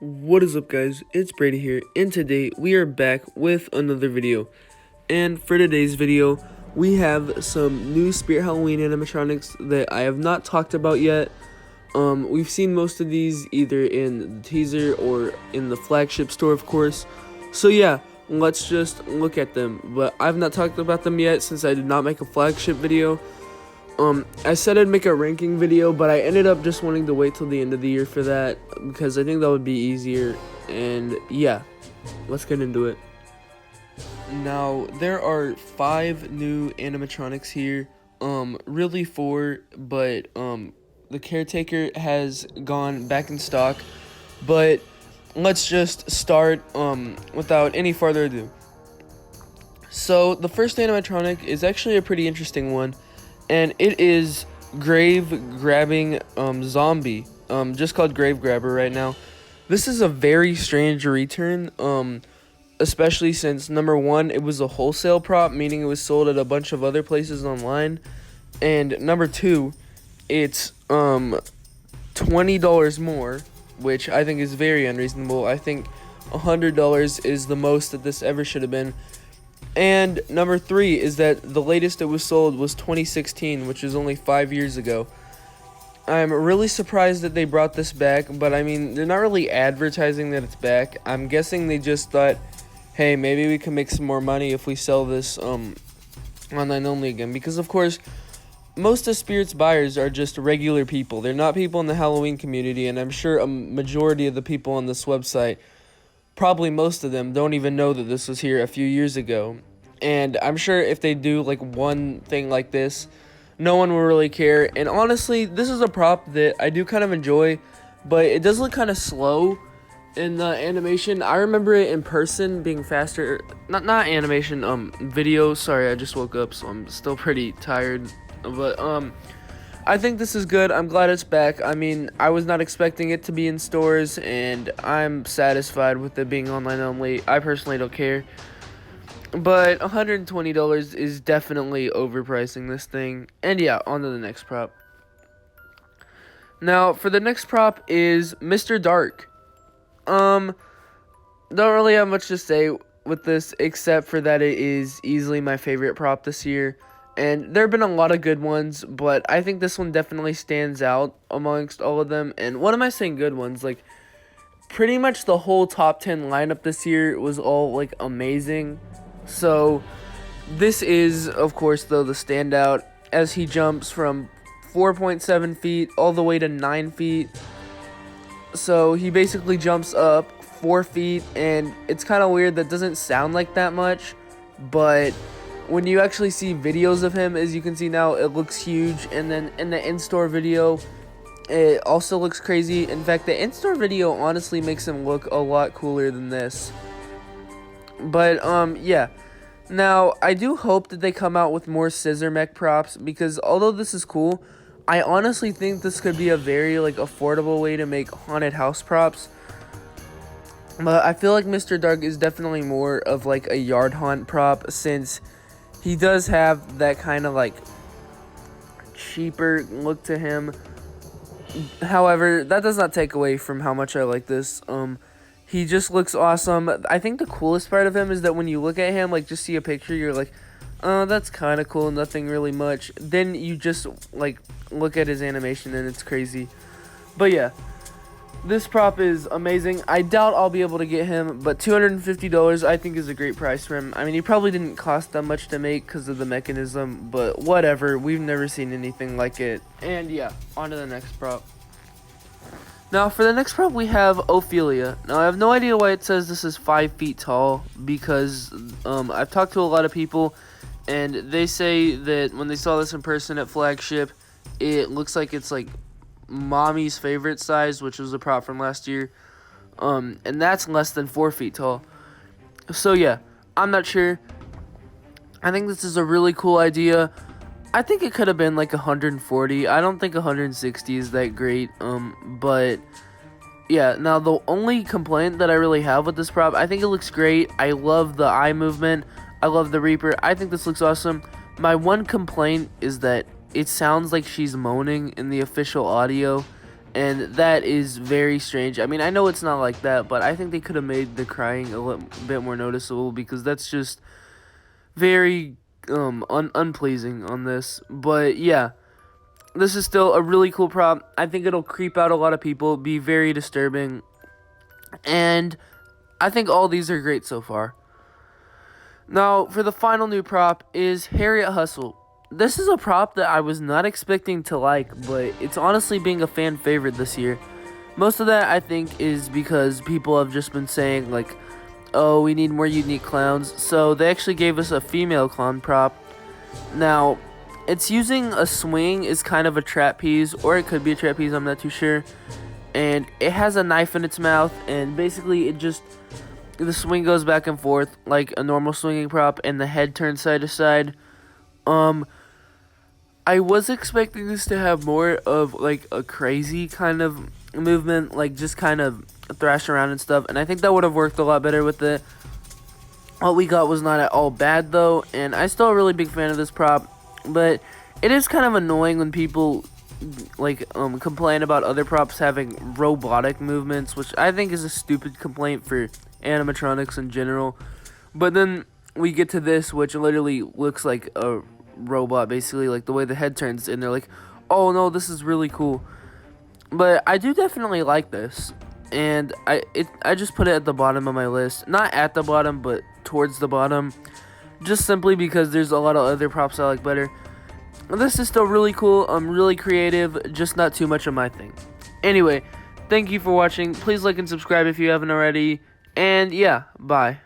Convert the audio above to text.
What is up, guys? It's Brady here, and today we are back with another video. And for today's video, we have some new Spirit Halloween animatronics that I have not talked about yet. We've seen most of these either in the teaser or in the flagship store, of course. So yeah, let's just look at them. But I've not talked about them yet since I did not make a flagship video. I said I'd make a ranking video, but I ended up just wanting to wait till the end of the year for that because I think that would be easier. And yeah, let's get into it. Now, there are 5 new animatronics here. Really 4, but the caretaker has gone back in stock. But let's just start without any further ado. So the first animatronic is actually a pretty interesting one. And it is Grave Grabbing Zombie, just called Grave Grabber right now. This is a very strange return, especially since, number one, it was a wholesale prop, meaning it was sold at a bunch of other places online. And number two, it's $20 more, which I think is very unreasonable. I think $100 is the most that this ever should have been. And number 3 is that the latest it was sold was 2016, which is only 5 years ago. I'm really surprised that they brought this back, but I mean, they're not really advertising that it's back. I'm guessing they just thought, hey, maybe we can make some more money if we sell this online only again. Because, of course, most of Spirit's buyers are just regular people. They're not people in the Halloween community, and I'm sure a majority of the people on this website, probably most of them, don't even know that this was here a few years ago. And I'm sure if they do like one thing like this, no one will really care. And honestly, this is a prop that I do kind of enjoy, but it does look kind of slow in the animation. I remember it in person being faster. Not animation, video. Sorry, I just woke up, so I'm still pretty tired. But I think this is good. I'm glad it's back. I mean, I was not expecting it to be in stores, and I'm satisfied with it being online only. I personally don't care. But $120 is definitely overpricing this thing. And yeah, on to the next prop. Now, for the next prop is Mr. Dark. Don't really have much to say with this, except for that it is easily my favorite prop this year. And there have been a lot of good ones, but I think this one definitely stands out amongst all of them. And what am I saying good ones? Like, pretty much the whole top 10 lineup this year was all, like, amazing. So, this is, of course, though, the standout as he jumps from 4.7 feet all the way to 9 feet. So, he basically jumps up 4 feet, and it's kind of weird. That doesn't sound like that much, but when you actually see videos of him, as you can see now, it looks huge. And then in the in-store video, it also looks crazy. In fact, the in-store video honestly makes him look a lot cooler than this. But yeah. Now, I do hope that they come out with more scissor mech props, because although this is cool, I honestly think this could be a very like affordable way to make haunted house props. But I feel like Mr. Dark is definitely more of like a yard haunt prop, since he does have that kind of like cheaper look to him. However, that does not take away from how much I like this. He just looks awesome. I think the coolest part of him is that when you look at him, like just see a picture, you're like, oh, that's kind of cool, nothing really much. Then you just like look at his animation and it's crazy. But yeah, this prop is amazing. I doubt I'll be able to get him, but $250 I think is a great price for him. I mean, he probably didn't cost that much to make because of the mechanism, but whatever. We've never seen anything like it. And yeah, on to the next prop. Now, for the next prop, we have Ophelia. Now, I have no idea why it says this is 5 feet tall, because I've talked to a lot of people, and they say that when they saw this in person at Flagship, it looks like it's like Mommy's favorite size, which was a prop from last year, and that's less than 4 feet tall. So yeah, I'm not sure. I think this is a really cool idea. I think it could have been like 140. I don't think 160 is that great. But yeah, now the only complaint that I really have with this prop, I think it looks great. I love the eye movement. I love the Reaper. I think this looks awesome. My one complaint is that it sounds like she's moaning in the official audio, and that is very strange. I mean, I know it's not like that, but I think they could have made the crying a little bit more noticeable, because that's just very unpleasing on this. But yeah, this is still a really cool prop. I think it'll creep out a lot of people, be very disturbing, and I think all these are great so far. Now, for the final new prop is Harriet Hustle. This is a prop that I was not expecting to like, but it's honestly being a fan favorite this year. Most of that, I think, is because people have just been saying, like, oh, we need more unique clowns. So they actually gave us a female clown prop. Now, it's using a swing is kind of a trapeze, or it could be a trapeze, I'm not too sure. And it has a knife in its mouth, and basically the swing goes back and forth like a normal swinging prop, and the head turns side to side. I was expecting this to have more of like a crazy kind of movement, like just kind of thrash around and stuff, and I think that would have worked a lot better with it. What we got was not at all bad though, and I'm still a really big fan of this prop, but it is kind of annoying when people like complain about other props having robotic movements, which I think is a stupid complaint for animatronics in general. But then we get to this, which literally looks like a robot, basically, like the way the head turns, and they're like, oh no, this is really cool. But I do definitely like this, and I just put it at the bottom of my list. Not at the bottom, but towards the bottom, just simply because there's a lot of other props I like better. This is still really cool, really creative, just not too much of my thing. Anyway, thank you for watching. Please like and subscribe if you haven't already, and yeah, bye.